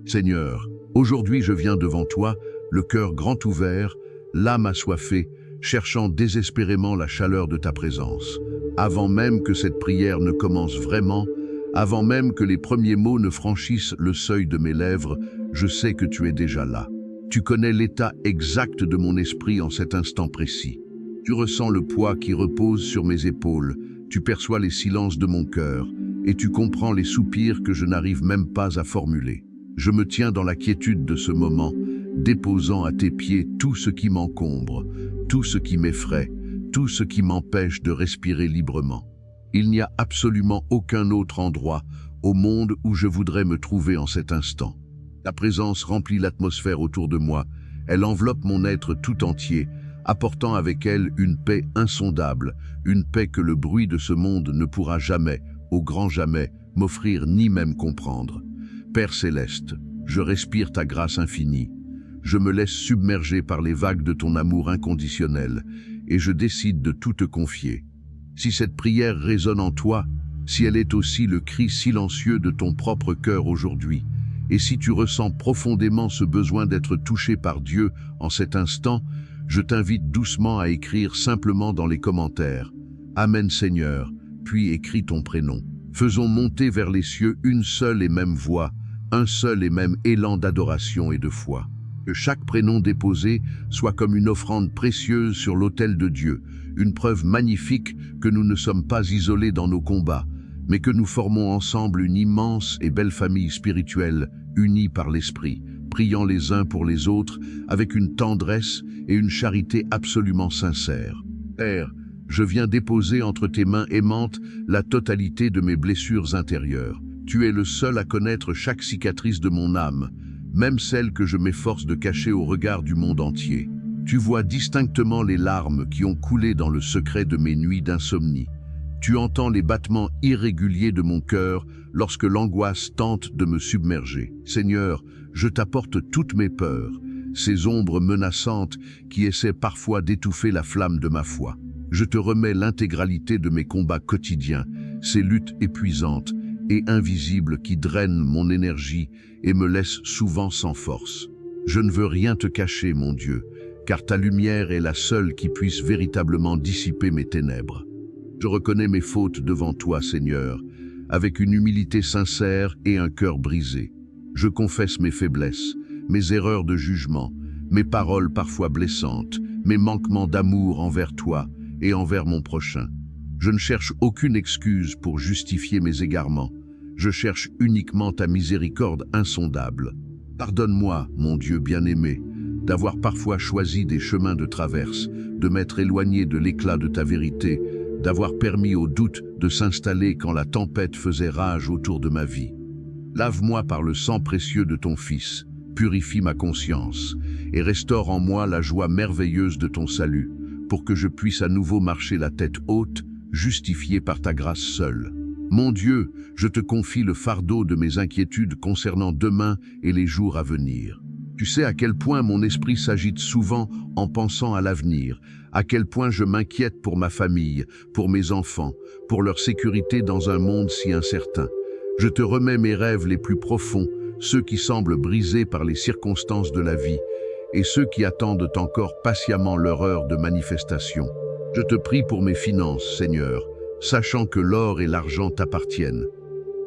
Seigneur, aujourd'hui je viens devant toi, le cœur grand ouvert, l'âme assoiffée, cherchant désespérément la chaleur de ta présence. Avant même que cette prière ne commence vraiment, avant même que les premiers mots ne franchissent le seuil de mes lèvres, je sais que tu es déjà là. Tu connais l'état exact de mon esprit en cet instant précis. Tu ressens le poids qui repose sur mes épaules, tu perçois les silences de mon cœur, et tu comprends les soupirs que je n'arrive même pas à formuler. Je me tiens dans la quiétude de ce moment, déposant à tes pieds tout ce qui m'encombre, tout ce qui m'effraie, tout ce qui m'empêche de respirer librement. Il n'y a absolument aucun autre endroit au monde où je voudrais me trouver en cet instant. Ta présence remplit l'atmosphère autour de moi, elle enveloppe mon être tout entier, apportant avec elle une paix insondable, une paix que le bruit de ce monde ne pourra jamais, au grand jamais, m'offrir ni même comprendre. Père céleste, je respire ta grâce infinie. Je me laisse submerger par les vagues de ton amour inconditionnel et je décide de tout te confier. Si cette prière résonne en toi, si elle est aussi le cri silencieux de ton propre cœur aujourd'hui, et si tu ressens profondément ce besoin d'être touché par Dieu en cet instant, je t'invite doucement à écrire simplement dans les commentaires « Amen Seigneur », puis écris ton prénom. Faisons monter vers les cieux une seule et même voix, un seul et même élan d'adoration et de foi. Que chaque prénom déposé soit comme une offrande précieuse sur l'autel de Dieu, une preuve magnifique que nous ne sommes pas isolés dans nos combats, mais que nous formons ensemble une immense et belle famille spirituelle, unie par l'Esprit, priant les uns pour les autres avec une tendresse et une charité absolument sincères. Père, je viens déposer entre tes mains aimantes la totalité de mes blessures intérieures. Tu es le seul à connaître chaque cicatrice de mon âme, même celle que je m'efforce de cacher au regard du monde entier. Tu vois distinctement les larmes qui ont coulé dans le secret de mes nuits d'insomnie. Tu entends les battements irréguliers de mon cœur lorsque l'angoisse tente de me submerger. Seigneur, je t'apporte toutes mes peurs, ces ombres menaçantes qui essaient parfois d'étouffer la flamme de ma foi. Je te remets l'intégralité de mes combats quotidiens, ces luttes épuisantes et invisibles qui drainent mon énergie et me laissent souvent sans force. Je ne veux rien te cacher, mon Dieu, car ta lumière est la seule qui puisse véritablement dissiper mes ténèbres. Je reconnais mes fautes devant toi, Seigneur, avec une humilité sincère et un cœur brisé. Je confesse mes faiblesses, mes erreurs de jugement, mes paroles parfois blessantes, mes manquements d'amour envers toi et envers mon prochain. Je ne cherche aucune excuse pour justifier mes égarements. Je cherche uniquement ta miséricorde insondable. Pardonne-moi, mon Dieu bien-aimé, d'avoir parfois choisi des chemins de traverse, de m'être éloigné de l'éclat de ta vérité, d'avoir permis au doute de s'installer quand la tempête faisait rage autour de ma vie. Lave-moi par le sang précieux de ton Fils, purifie ma conscience et restaure en moi la joie merveilleuse de ton salut, pour que je puisse à nouveau marcher la tête haute, justifié par ta grâce seule. Mon Dieu, je te confie le fardeau de mes inquiétudes concernant demain et les jours à venir. Tu sais à quel point mon esprit s'agite souvent en pensant à l'avenir, à quel point je m'inquiète pour ma famille, pour mes enfants, pour leur sécurité dans un monde si incertain. Je te remets mes rêves les plus profonds, ceux qui semblent brisés par les circonstances de la vie, et ceux qui attendent encore patiemment leur heure de manifestation. Je te prie pour mes finances, Seigneur, sachant que l'or et l'argent t'appartiennent.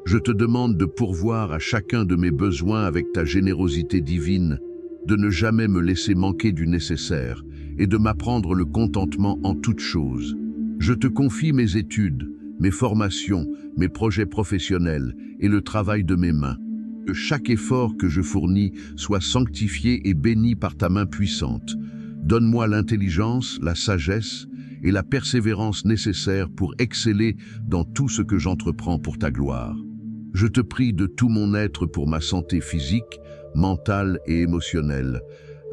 Je te demande de pourvoir à chacun de mes besoins avec ta générosité divine, de ne jamais me laisser manquer du nécessaire et de m'apprendre le contentement en toutes choses. Je te confie mes études, mes formations, mes projets professionnels et le travail de mes mains. Que chaque effort que je fournis soit sanctifié et béni par ta main puissante. Donne-moi l'intelligence, la sagesse et la persévérance nécessaires pour exceller dans tout ce que j'entreprends pour ta gloire. Je te prie de tout mon être pour ma santé physique, mentale et émotionnelle,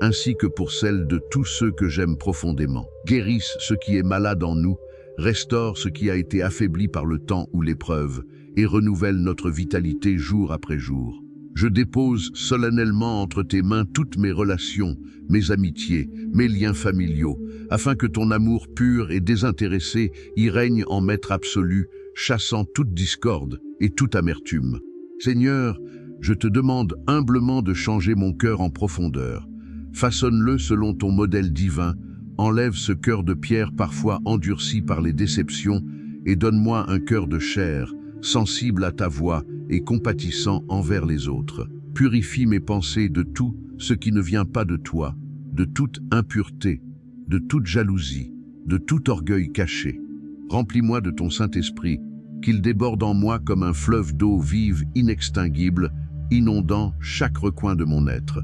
ainsi que pour celle de tous ceux que j'aime profondément. Guérisse ce qui est malade en nous, restaure ce qui a été affaibli par le temps ou l'épreuve, et renouvelle notre vitalité jour après jour. Je dépose solennellement entre tes mains toutes mes relations, mes amitiés, mes liens familiaux, afin que ton amour pur et désintéressé y règne en maître absolu, chassant toute discorde et toute amertume. Seigneur, Je te demande humblement de changer mon cœur en profondeur. Façonne-le selon ton modèle divin, enlève ce cœur de pierre parfois endurci par les déceptions et donne-moi un cœur de chair, sensible à ta voix et compatissant envers les autres. Purifie mes pensées de tout ce qui ne vient pas de toi, de toute impureté, de toute jalousie, de tout orgueil caché. Remplis-moi de ton Saint-Esprit, qu'il déborde en moi comme un fleuve d'eau vive inextinguible, inondant chaque recoin de mon être.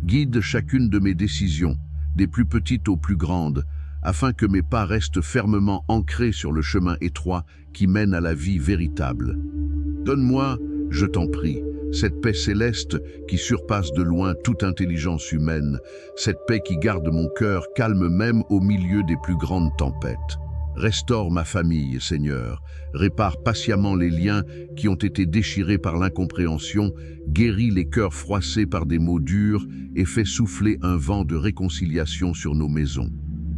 Guide chacune de mes décisions, des plus petites aux plus grandes, afin que mes pas restent fermement ancrés sur le chemin étroit qui mène à la vie véritable. Donne-moi, je t'en prie, cette paix céleste qui surpasse de loin toute intelligence humaine, cette paix qui garde mon cœur calme même au milieu des plus grandes tempêtes. Restaure ma famille, Seigneur, répare patiemment les liens qui ont été déchirés par l'incompréhension, guéris les cœurs froissés par des mots durs et fais souffler un vent de réconciliation sur nos maisons.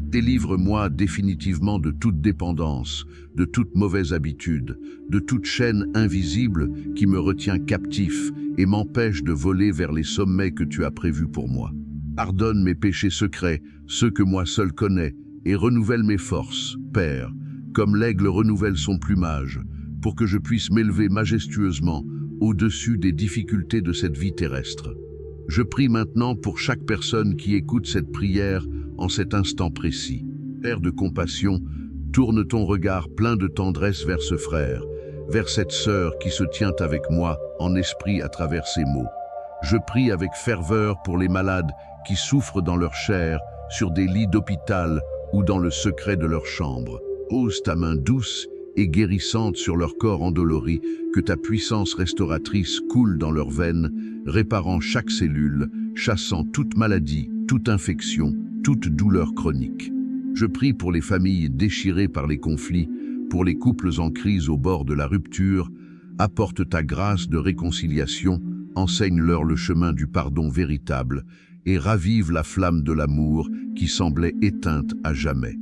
Délivre-moi définitivement de toute dépendance, de toute mauvaise habitude, de toute chaîne invisible qui me retient captif et m'empêche de voler vers les sommets que tu as prévus pour moi. Pardonne mes péchés secrets, ceux que moi seul connais, et renouvelle mes forces, Père, comme l'aigle renouvelle son plumage, pour que je puisse m'élever majestueusement au-dessus des difficultés de cette vie terrestre. Je prie maintenant pour chaque personne qui écoute cette prière en cet instant précis. Père de compassion, tourne ton regard plein de tendresse vers ce frère, vers cette sœur qui se tient avec moi en esprit à travers ces mots. Je prie avec ferveur pour les malades qui souffrent dans leur chair, sur des lits d'hôpital ou dans le secret de leur chambre. Pose ta main douce et guérissante sur leur corps endolori, que ta puissance restauratrice coule dans leurs veines, réparant chaque cellule, chassant toute maladie, toute infection, toute douleur chronique. Je prie pour les familles déchirées par les conflits, pour les couples en crise au bord de la rupture. Apporte ta grâce de réconciliation, enseigne-leur le chemin du pardon véritable et ravive la flamme de l'amour qui semblait éteinte à jamais.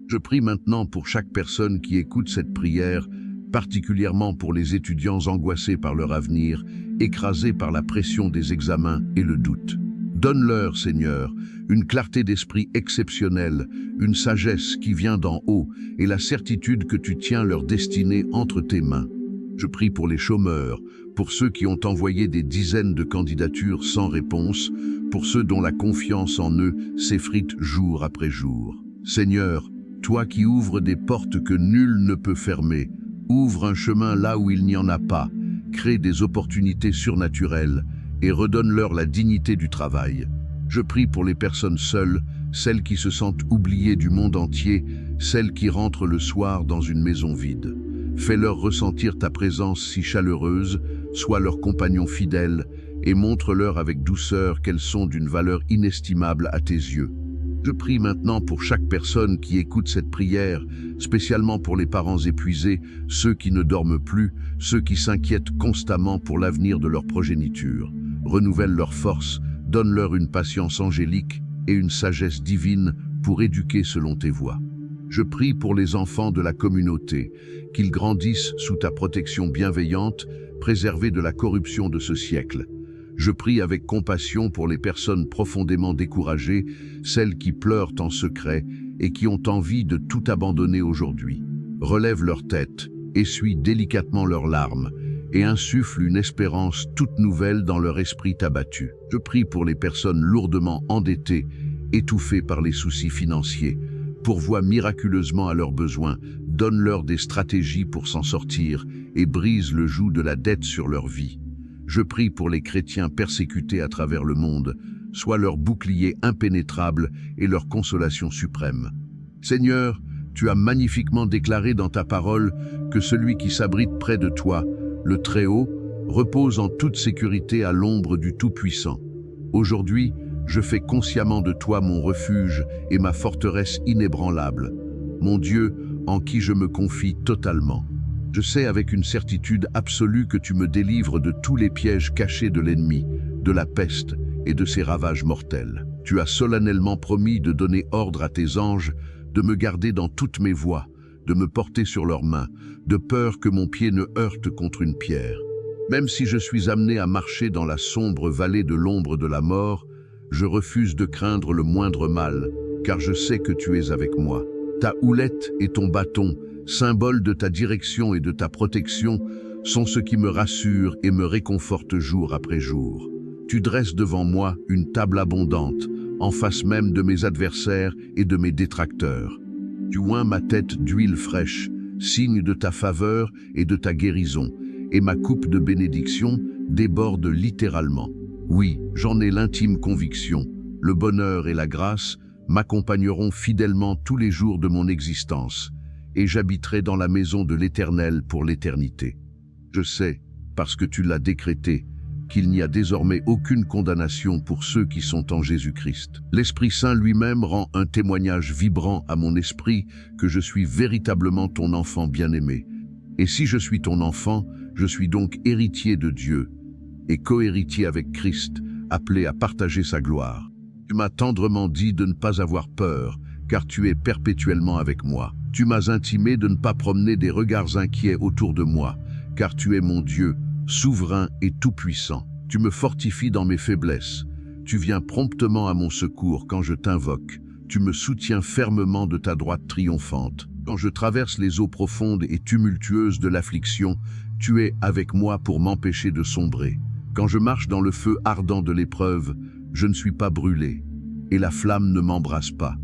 Je prie maintenant pour chaque personne qui écoute cette prière, particulièrement pour les étudiants angoissés par leur avenir, écrasés par la pression des examens et le doute. Donne-leur, Seigneur, une clarté d'esprit exceptionnelle, une sagesse qui vient d'en haut et la certitude que tu tiens leur destinée entre tes mains. Je prie pour les chômeurs, pour ceux qui ont envoyé des dizaines de candidatures sans réponse, pour ceux dont la confiance en eux s'effrite jour après jour. Seigneur, toi qui ouvres des portes que nul ne peut fermer, ouvre un chemin là où il n'y en a pas, crée des opportunités surnaturelles et redonne-leur la dignité du travail. Je prie pour les personnes seules, celles qui se sentent oubliées du monde entier, celles qui rentrent le soir dans une maison vide. Fais-leur ressentir ta présence si chaleureuse, sois leur compagnon fidèle et montre-leur avec douceur qu'elles sont d'une valeur inestimable à tes yeux. Je prie maintenant pour chaque personne qui écoute cette prière, spécialement pour les parents épuisés, ceux qui ne dorment plus, ceux qui s'inquiètent constamment pour l'avenir de leur progéniture. Renouvelle leurs forces, donne-leur une patience angélique et une sagesse divine pour éduquer selon tes voies. Je prie pour les enfants de la communauté, qu'ils grandissent sous ta protection bienveillante, préservés de la corruption de ce siècle. Je prie avec compassion pour les personnes profondément découragées, celles qui pleurent en secret et qui ont envie de tout abandonner aujourd'hui. Relève leur tête, essuie délicatement leurs larmes et insuffle une espérance toute nouvelle dans leur esprit abattu. Je prie pour les personnes lourdement endettées, étouffées par les soucis financiers. Pourvois miraculeusement à leurs besoins, donne-leur des stratégies pour s'en sortir et brise le joug de la dette sur leur vie. Je prie pour les chrétiens persécutés à travers le monde, sois leur bouclier impénétrable et leur consolation suprême. Seigneur, tu as magnifiquement déclaré dans ta parole que celui qui s'abrite près de toi, le Très-Haut, repose en toute sécurité à l'ombre du Tout-Puissant. Aujourd'hui, je fais consciemment de toi mon refuge et ma forteresse inébranlable, mon Dieu en qui je me confie totalement. Je sais avec une certitude absolue que tu me délivres de tous les pièges cachés de l'ennemi, de la peste et de ses ravages mortels. Tu as solennellement promis de donner ordre à tes anges, de me garder dans toutes mes voies, de me porter sur leurs mains, de peur que mon pied ne heurte contre une pierre. Même si je suis amené à marcher dans la sombre vallée de l'ombre de la mort, je refuse de craindre le moindre mal, car je sais que tu es avec moi. Ta houlette et ton bâton, symboles de ta direction et de ta protection, sont ce qui me rassure et me réconforte jour après jour. Tu dresses devant moi une table abondante, en face même de mes adversaires et de mes détracteurs. Tu oins ma tête d'huile fraîche, signe de ta faveur et de ta guérison, et ma coupe de bénédiction déborde littéralement. Oui, j'en ai l'intime conviction, le bonheur et la grâce m'accompagneront fidèlement tous les jours de mon existence, et j'habiterai dans la maison de l'Éternel pour l'éternité. Je sais, parce que tu l'as décrété, qu'il n'y a désormais aucune condamnation pour ceux qui sont en Jésus-Christ. L'Esprit Saint lui-même rend un témoignage vibrant à mon esprit que je suis véritablement ton enfant bien-aimé. Et si je suis ton enfant, je suis donc héritier de Dieu et co-héritier avec Christ, appelé à partager sa gloire. Tu m'as tendrement dit de ne pas avoir peur, car tu es perpétuellement avec moi. Tu m'as intimé de ne pas promener des regards inquiets autour de moi, car tu es mon Dieu, souverain et tout-puissant. Tu me fortifies dans mes faiblesses. Tu viens promptement à mon secours quand je t'invoque. Tu me soutiens fermement de ta droite triomphante. Quand je traverse les eaux profondes et tumultueuses de l'affliction, tu es avec moi pour m'empêcher de sombrer. Quand je marche dans le feu ardent de l'épreuve, je ne suis pas brûlé, et la flamme ne m'embrase pas.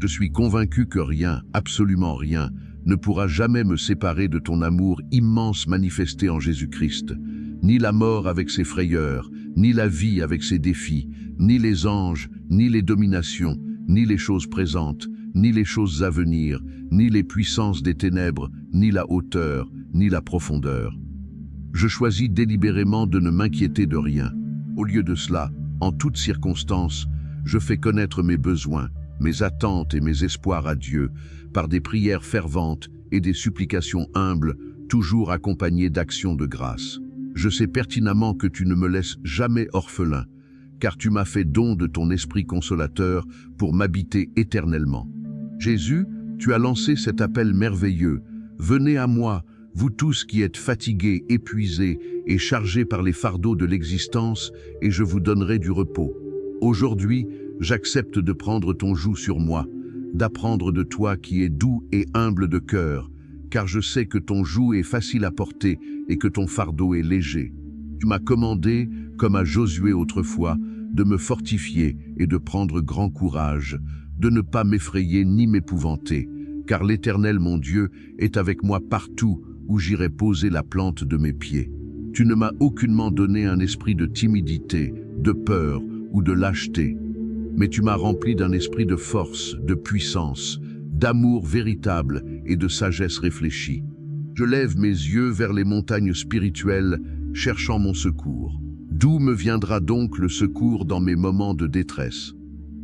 Je suis convaincu que rien, absolument rien, ne pourra jamais me séparer de ton amour immense manifesté en Jésus-Christ. Ni la mort avec ses frayeurs, ni la vie avec ses défis, ni les anges, ni les dominations, ni les choses présentes, ni les choses à venir, ni les puissances des ténèbres, ni la hauteur, ni la profondeur. Je choisis délibérément de ne m'inquiéter de rien. Au lieu de cela, en toutes circonstances, je fais connaître mes besoins, mes attentes et mes espoirs à Dieu, par des prières ferventes et des supplications humbles, toujours accompagnées d'actions de grâce. Je sais pertinemment que tu ne me laisses jamais orphelin, car tu m'as fait don de ton esprit consolateur pour m'habiter éternellement. Jésus, tu as lancé cet appel merveilleux. Venez à moi, vous tous qui êtes fatigués, épuisés et chargés par les fardeaux de l'existence, et je vous donnerai du repos. Aujourd'hui, j'accepte de prendre ton joug sur moi, d'apprendre de toi qui es doux et humble de cœur, car je sais que ton joug est facile à porter et que ton fardeau est léger. Tu m'as commandé, comme à Josué autrefois, de me fortifier et de prendre grand courage, de ne pas m'effrayer ni m'épouvanter, car l'Éternel mon Dieu est avec moi partout où j'irai poser la plante de mes pieds. Tu ne m'as aucunement donné un esprit de timidité, de peur ou de lâcheté, mais tu m'as rempli d'un esprit de force, de puissance, d'amour véritable et de sagesse réfléchie. Je lève mes yeux vers les montagnes spirituelles, cherchant mon secours. D'où me viendra donc le secours dans mes moments de détresse?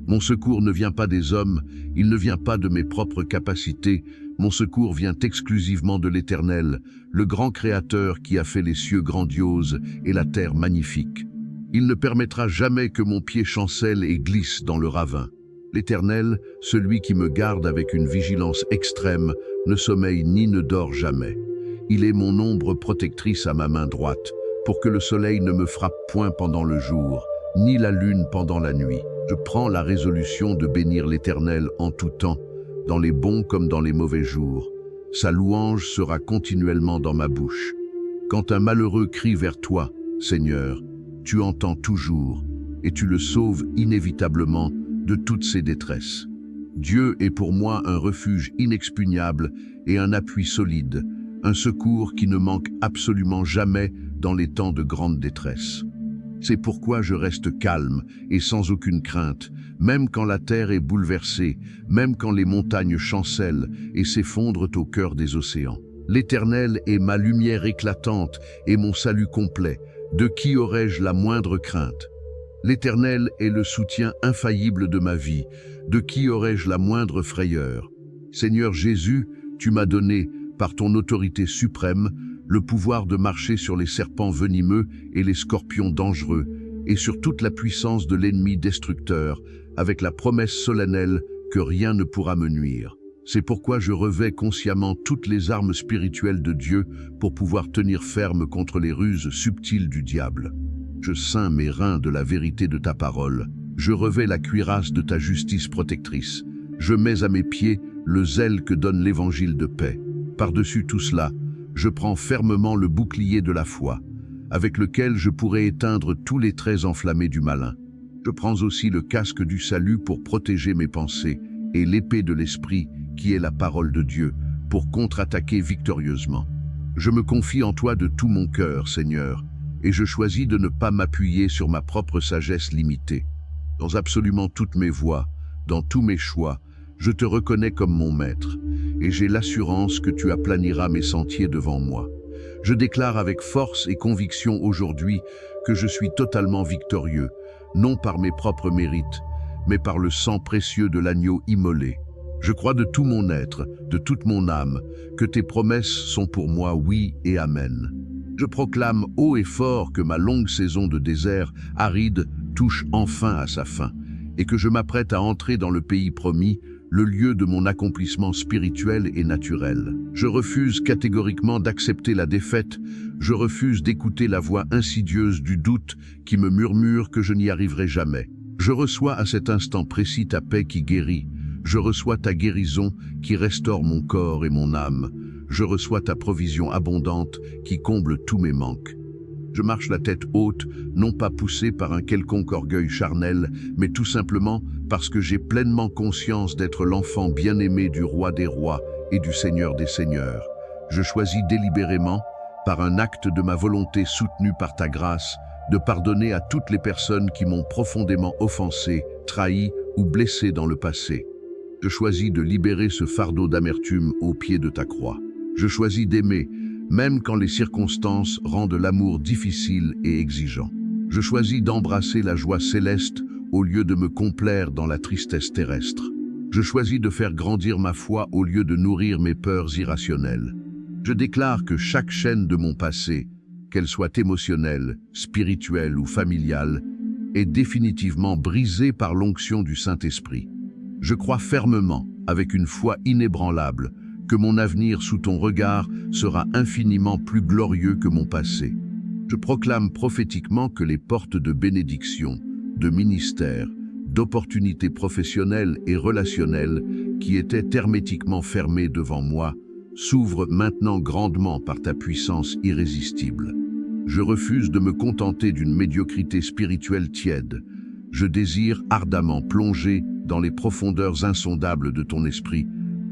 Mon secours ne vient pas des hommes, il ne vient pas de mes propres capacités, mon secours vient exclusivement de l'Éternel, le grand Créateur qui a fait les cieux grandioses et la terre magnifique. Il ne permettra jamais que mon pied chancelle et glisse dans le ravin. L'Éternel, celui qui me garde avec une vigilance extrême, ne sommeille ni ne dort jamais. Il est mon ombre protectrice à ma main droite, pour que le soleil ne me frappe point pendant le jour, ni la lune pendant la nuit. Je prends la résolution de bénir l'Éternel en tout temps, dans les bons comme dans les mauvais jours. Sa louange sera continuellement dans ma bouche. Quand un malheureux crie vers toi, Seigneur, tu entends toujours, et tu le sauves inévitablement de toutes ses détresses. Dieu est pour moi un refuge inexpugnable et un appui solide, un secours qui ne manque absolument jamais dans les temps de grande détresse. C'est pourquoi je reste calme et sans aucune crainte, même quand la terre est bouleversée, même quand les montagnes chancellent et s'effondrent au cœur des océans. L'Éternel est ma lumière éclatante et mon salut complet. De qui aurais-je la moindre crainte? L'Éternel est le soutien infaillible de ma vie. De qui aurais-je la moindre frayeur? Seigneur Jésus, tu m'as donné, par ton autorité suprême, le pouvoir de marcher sur les serpents venimeux et les scorpions dangereux, et sur toute la puissance de l'ennemi destructeur, avec la promesse solennelle que rien ne pourra me nuire. C'est pourquoi je revêts consciemment toutes les armes spirituelles de Dieu pour pouvoir tenir ferme contre les ruses subtiles du diable. Je ceins mes reins de la vérité de ta parole. Je revêts la cuirasse de ta justice protectrice. Je mets à mes pieds le zèle que donne l'évangile de paix. Par-dessus tout cela, je prends fermement le bouclier de la foi, avec lequel je pourrai éteindre tous les traits enflammés du malin. Je prends aussi le casque du salut pour protéger mes pensées et l'épée de l'esprit, qui est la parole de Dieu, pour contre-attaquer victorieusement. Je me confie en toi de tout mon cœur, Seigneur, et je choisis de ne pas m'appuyer sur ma propre sagesse limitée. Dans absolument toutes mes voies, dans tous mes choix, je te reconnais comme mon maître, et j'ai l'assurance que tu aplaniras mes sentiers devant moi. Je déclare avec force et conviction aujourd'hui que je suis totalement victorieux, non par mes propres mérites, mais par le sang précieux de l'agneau immolé. Je crois de tout mon être, de toute mon âme, que tes promesses sont pour moi oui et amen. Je proclame haut et fort que ma longue saison de désert aride touche enfin à sa fin, et que je m'apprête à entrer dans le pays promis, le lieu de mon accomplissement spirituel et naturel. Je refuse catégoriquement d'accepter la défaite, je refuse d'écouter la voix insidieuse du doute qui me murmure que je n'y arriverai jamais. Je reçois à cet instant précis ta paix qui guérit, je reçois ta guérison qui restaure mon corps et mon âme, je reçois ta provision abondante qui comble tous mes manques. Je marche la tête haute, non pas poussé par un quelconque orgueil charnel, mais tout simplement parce que j'ai pleinement conscience d'être l'enfant bien-aimé du roi des rois et du Seigneur des seigneurs. Je choisis délibérément, par un acte de ma volonté soutenu par ta grâce, de pardonner à toutes les personnes qui m'ont profondément offensé, trahi ou blessé dans le passé. Je choisis de libérer ce fardeau d'amertume au pied de ta croix. Je choisis d'aimer, même quand les circonstances rendent l'amour difficile et exigeant. Je choisis d'embrasser la joie céleste au lieu de me complaire dans la tristesse terrestre. Je choisis de faire grandir ma foi au lieu de nourrir mes peurs irrationnelles. Je déclare que chaque chaîne de mon passé, qu'elle soit émotionnelle, spirituelle ou familiale, est définitivement brisée par l'onction du Saint-Esprit. Je crois fermement, avec une foi inébranlable, que mon avenir sous ton regard sera infiniment plus glorieux que mon passé. Je proclame prophétiquement que les portes de bénédiction, de ministère, d'opportunités professionnelles et relationnelles qui étaient hermétiquement fermées devant moi s'ouvrent maintenant grandement par ta puissance irrésistible. Je refuse de me contenter d'une médiocrité spirituelle tiède. Je désire ardemment plonger dans les profondeurs insondables de ton esprit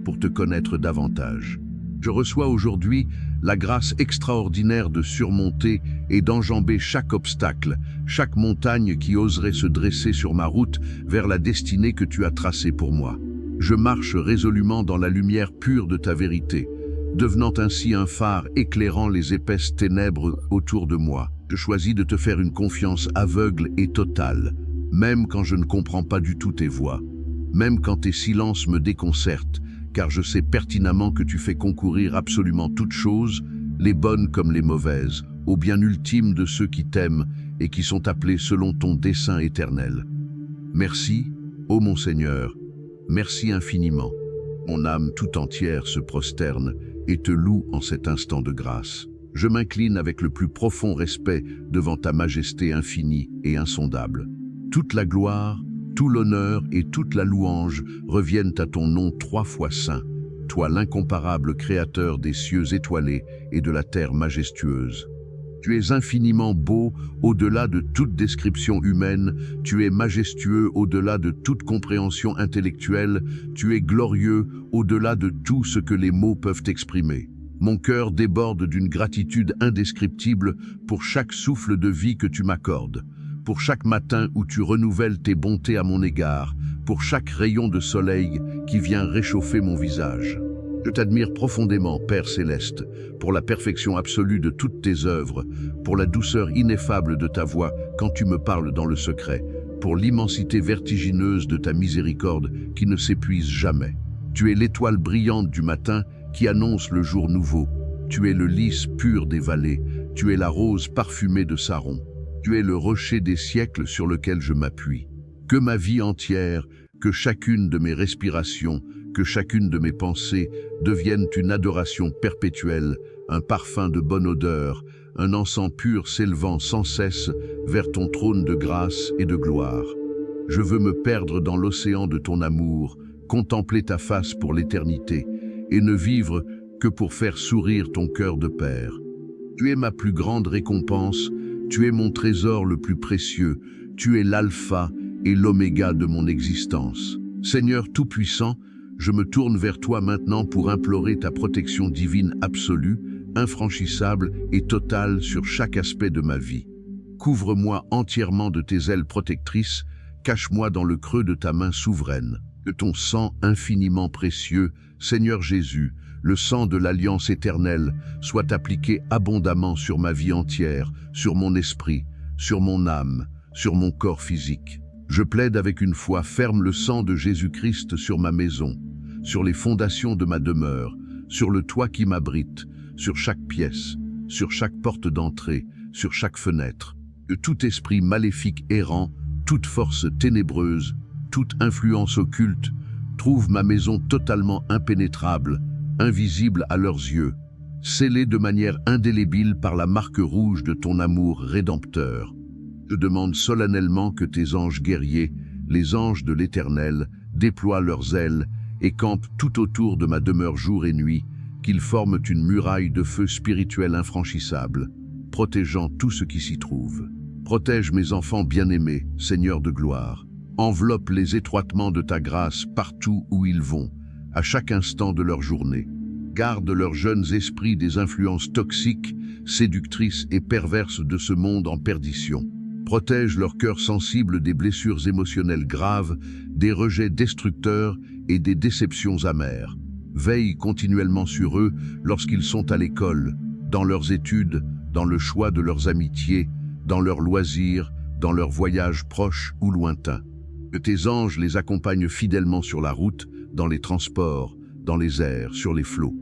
pour te connaître davantage. Je reçois aujourd'hui la grâce extraordinaire de surmonter et d'enjamber chaque obstacle, chaque montagne qui oserait se dresser sur ma route vers la destinée que tu as tracée pour moi. Je marche résolument dans la lumière pure de ta vérité, devenant ainsi un phare éclairant les épaisses ténèbres autour de moi. Je choisis de te faire une confiance aveugle et totale, même quand je ne comprends pas du tout tes voix, même quand tes silences me déconcertent, car je sais pertinemment que tu fais concourir absolument toutes choses, les bonnes comme les mauvaises, au bien ultime de ceux qui t'aiment et qui sont appelés selon ton dessein éternel. Merci, ô mon Seigneur, merci infiniment. Mon âme tout entière se prosterne et te loue en cet instant de grâce. Je m'incline avec le plus profond respect devant ta majesté infinie et insondable. Toute la gloire, tout l'honneur et toute la louange reviennent à ton nom 3 fois saint, toi l'incomparable créateur des cieux étoilés et de la terre majestueuse. Tu es infiniment beau au-delà de toute description humaine, tu es majestueux au-delà de toute compréhension intellectuelle, tu es glorieux au-delà de tout ce que les mots peuvent exprimer. Mon cœur déborde d'une gratitude indescriptible pour chaque souffle de vie que tu m'accordes, pour chaque matin où tu renouvelles tes bontés à mon égard, pour chaque rayon de soleil qui vient réchauffer mon visage. Je t'admire profondément, Père céleste, pour la perfection absolue de toutes tes œuvres, pour la douceur ineffable de ta voix quand tu me parles dans le secret, pour l'immensité vertigineuse de ta miséricorde qui ne s'épuise jamais. Tu es l'étoile brillante du matin qui annonce le jour nouveau. Tu es le lys pur des vallées, tu es la rose parfumée de Saron. Tu es le rocher des siècles sur lequel je m'appuie. Que ma vie entière, que chacune de mes respirations, que chacune de mes pensées devienne une adoration perpétuelle, un parfum de bonne odeur, un encens pur s'élevant sans cesse vers ton trône de grâce et de gloire. Je veux me perdre dans l'océan de ton amour, contempler ta face pour l'éternité, et ne vivre que pour faire sourire ton cœur de père. Tu es ma plus grande récompense, tu es mon trésor le plus précieux, tu es l'alpha et l'oméga de mon existence. Seigneur Tout-Puissant, je me tourne vers toi maintenant pour implorer ta protection divine absolue, infranchissable et totale sur chaque aspect de ma vie. Couvre-moi entièrement de tes ailes protectrices, cache-moi dans le creux de ta main souveraine. Que ton sang infiniment précieux, Seigneur Jésus, le sang de l'alliance éternelle, soit appliqué abondamment sur ma vie entière, sur mon esprit, sur mon âme, sur mon corps physique. Je plaide avec une foi ferme le sang de Jésus-Christ sur ma maison, sur les fondations de ma demeure, sur le toit qui m'abrite, sur chaque pièce, sur chaque porte d'entrée, sur chaque fenêtre. Que tout esprit maléfique errant, toute force ténébreuse, toute influence occulte, trouve ma maison totalement impénétrable, invisible à leurs yeux, scellée de manière indélébile par la marque rouge de ton amour rédempteur. Je demande solennellement que tes anges guerriers, les anges de l'Éternel, déploient leurs ailes et campent tout autour de ma demeure jour et nuit, qu'ils forment une muraille de feu spirituel infranchissable, protégeant tout ce qui s'y trouve. Protège mes enfants bien-aimés, Seigneur de gloire. Enveloppe-les étroitement de ta grâce partout où ils vont, à chaque instant de leur journée. Garde leurs jeunes esprits des influences toxiques, séductrices et perverses de ce monde en perdition. Protège leur cœur sensible des blessures émotionnelles graves, des rejets destructeurs et des déceptions amères. Veille continuellement sur eux lorsqu'ils sont à l'école, dans leurs études, dans le choix de leurs amitiés, dans leurs loisirs, dans leurs voyages proches ou lointains. Que tes anges les accompagnent fidèlement sur la route, dans les transports, dans les airs, sur les flots.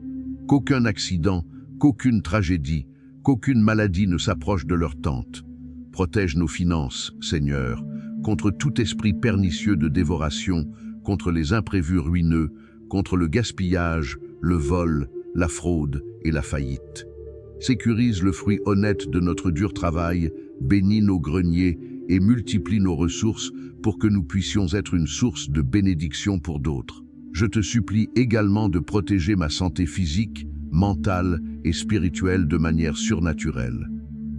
Qu'aucun accident, qu'aucune tragédie, qu'aucune maladie ne s'approche de leur tente. Protège nos finances, Seigneur, contre tout esprit pernicieux de dévoration, contre les imprévus ruineux, contre le gaspillage, le vol, la fraude et la faillite. Sécurise le fruit honnête de notre dur travail, bénis nos greniers et multiplie nos ressources pour que nous puissions être une source de bénédiction pour d'autres. Je te supplie également de protéger ma santé physique, mentale et spirituelle de manière surnaturelle.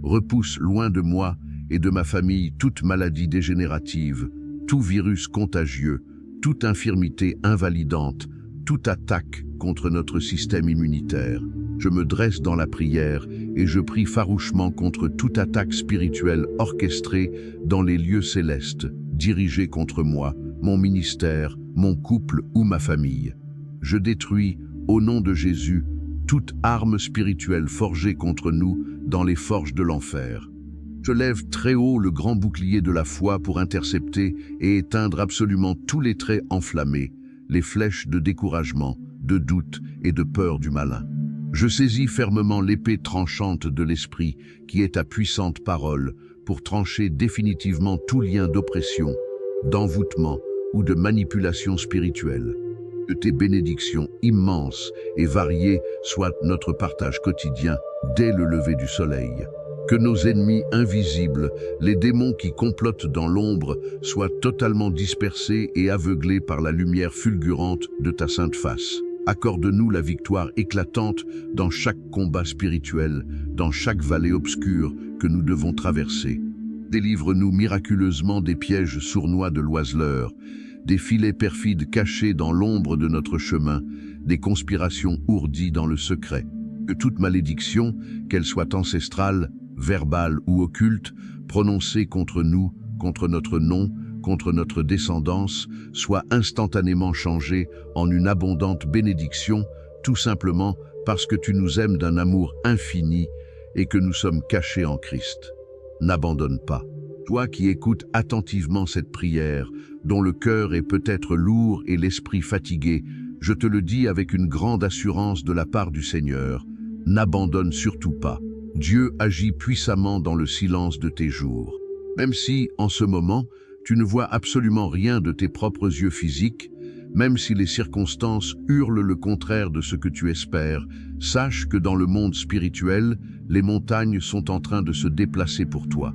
Repousse loin de moi et de ma famille toute maladie dégénérative, tout virus contagieux, toute infirmité invalidante, toute attaque contre notre système immunitaire. Je me dresse dans la prière et je prie farouchement contre toute attaque spirituelle orchestrée dans les lieux célestes, dirigée contre moi, mon ministère, mon couple ou ma famille. Je détruis, au nom de Jésus, toute arme spirituelle forgée contre nous dans les forges de l'enfer. Je lève très haut le grand bouclier de la foi pour intercepter et éteindre absolument tous les traits enflammés, les flèches de découragement, de doute et de peur du malin. Je saisis fermement l'épée tranchante de l'Esprit, qui est ta puissante parole, pour trancher définitivement tout lien d'oppression, d'envoûtement ou de manipulation spirituelle. Que tes bénédictions immenses et variées soient notre partage quotidien dès le lever du soleil. Que nos ennemis invisibles, les démons qui complotent dans l'ombre, soient totalement dispersés et aveuglés par la lumière fulgurante de ta sainte face. Accorde-nous la victoire éclatante dans chaque combat spirituel, dans chaque vallée obscure que nous devons traverser. Délivre-nous miraculeusement des pièges sournois de l'oiseleur, des filets perfides cachés dans l'ombre de notre chemin, des conspirations ourdies dans le secret. Que toute malédiction, qu'elle soit ancestrale, verbale ou occulte, prononcée contre nous, contre notre nom, contre notre descendance, soit instantanément changée en une abondante bénédiction, tout simplement parce que tu nous aimes d'un amour infini et que nous sommes cachés en Christ. N'abandonne pas. Toi qui écoutes attentivement cette prière, dont le cœur est peut-être lourd et l'esprit fatigué, je te le dis avec une grande assurance de la part du Seigneur, n'abandonne surtout pas. Dieu agit puissamment dans le silence de tes jours. Même si, en ce moment, tu ne vois absolument rien de tes propres yeux physiques, même si les circonstances hurlent le contraire de ce que tu espères, sache que dans le monde spirituel, les montagnes sont en train de se déplacer pour toi.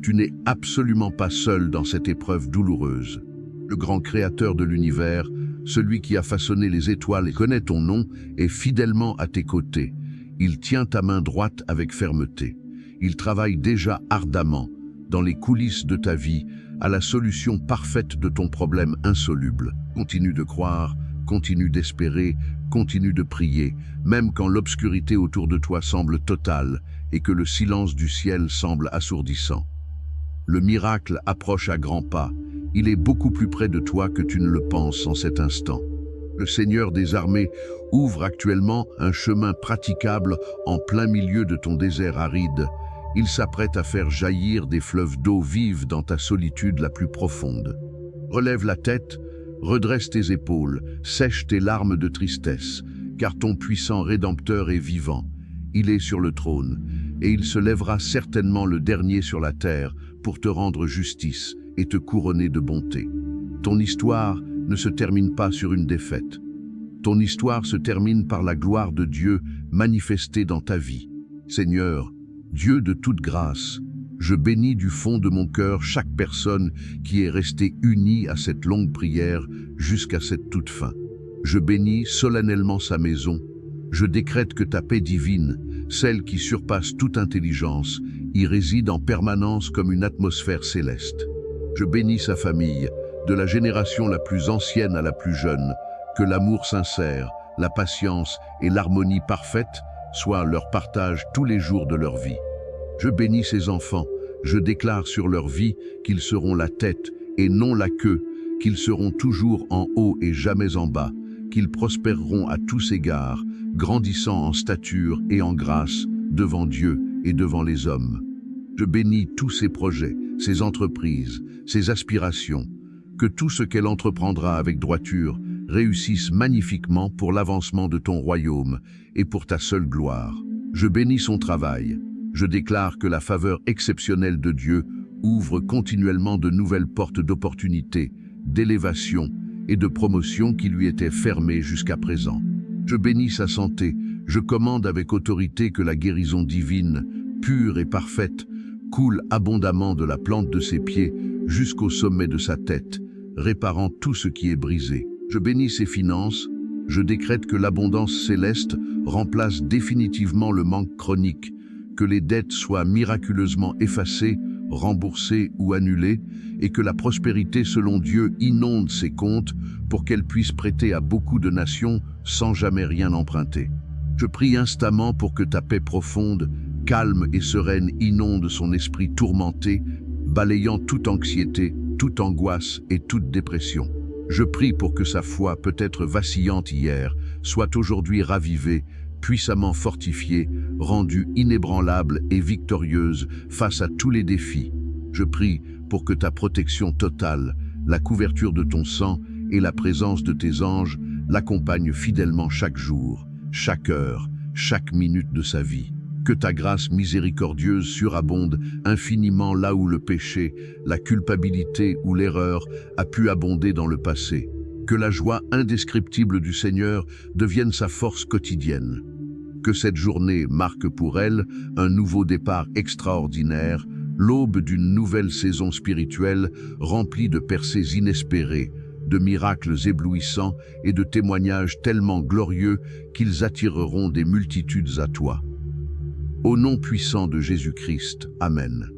Tu n'es absolument pas seul dans cette épreuve douloureuse. Le grand créateur de l'univers, celui qui a façonné les étoiles et connaît ton nom, est fidèlement à tes côtés. Il tient ta main droite avec fermeté. Il travaille déjà ardemment, dans les coulisses de ta vie, à la solution parfaite de ton problème insoluble. Continue de croire, continue d'espérer, continue de prier, même quand l'obscurité autour de toi semble totale et que le silence du ciel semble assourdissant. Le miracle approche à grands pas. Il est beaucoup plus près de toi que tu ne le penses en cet instant. Le Seigneur des armées ouvre actuellement un chemin praticable en plein milieu de ton désert aride. Il s'apprête à faire jaillir des fleuves d'eau vive dans ta solitude la plus profonde. Relève la tête, redresse tes épaules, sèche tes larmes de tristesse, car ton puissant Rédempteur est vivant. Il est sur le trône, et il se lèvera certainement le dernier sur la terre pour te rendre justice et te couronner de bonté. Ton histoire ne se termine pas sur une défaite. Ton histoire se termine par la gloire de Dieu manifestée dans ta vie. Seigneur, Dieu de toute grâce, je bénis du fond de mon cœur chaque personne qui est restée unie à cette longue prière jusqu'à cette toute fin. Je bénis solennellement sa maison. Je décrète que ta paix divine, celle qui surpasse toute intelligence, y réside en permanence comme une atmosphère céleste. Je bénis sa famille, de la génération la plus ancienne à la plus jeune, que l'amour sincère, la patience et l'harmonie parfaite soient leur partage tous les jours de leur vie. Je bénis ses enfants, je déclare sur leur vie qu'ils seront la tête et non la queue, qu'ils seront toujours en haut et jamais en bas, qu'ils prospéreront à tous égards, grandissant en stature et en grâce devant Dieu et devant les hommes. Je bénis tous ses projets, ses entreprises, ses aspirations, que tout ce qu'elle entreprendra avec droiture réussisse magnifiquement pour l'avancement de ton royaume et pour ta seule gloire. Je bénis son travail. Je déclare que la faveur exceptionnelle de Dieu ouvre continuellement de nouvelles portes d'opportunités, d'élévation et de promotion qui lui étaient fermées jusqu'à présent. Je bénis sa santé. Je commande avec autorité que la guérison divine, pure et parfaite, coule abondamment de la plante de ses pieds jusqu'au sommet de sa tête, réparant tout ce qui est brisé. Je bénis ses finances. Je décrète que l'abondance céleste remplace définitivement le manque chronique, que les dettes soient miraculeusement effacées, remboursées ou annulées, et que la prospérité selon Dieu inonde ses comptes pour qu'elle puisse prêter à beaucoup de nations sans jamais rien emprunter. Je prie instamment pour que ta paix profonde, calme et sereine inonde son esprit tourmenté, balayant toute anxiété, toute angoisse et toute dépression. Je prie pour que sa foi, peut-être vacillante hier, soit aujourd'hui ravivée, puissamment fortifiée, rendue inébranlable et victorieuse face à tous les défis. Je prie pour que ta protection totale, la couverture de ton sang et la présence de tes anges l'accompagnent fidèlement chaque jour, chaque heure, chaque minute de sa vie. Que ta grâce miséricordieuse surabonde infiniment là où le péché, la culpabilité ou l'erreur a pu abonder dans le passé. Que la joie indescriptible du Seigneur devienne sa force quotidienne. Que cette journée marque pour elle un nouveau départ extraordinaire, l'aube d'une nouvelle saison spirituelle remplie de percées inespérées, de miracles éblouissants et de témoignages tellement glorieux qu'ils attireront des multitudes à toi. Au nom puissant de Jésus-Christ, Amen.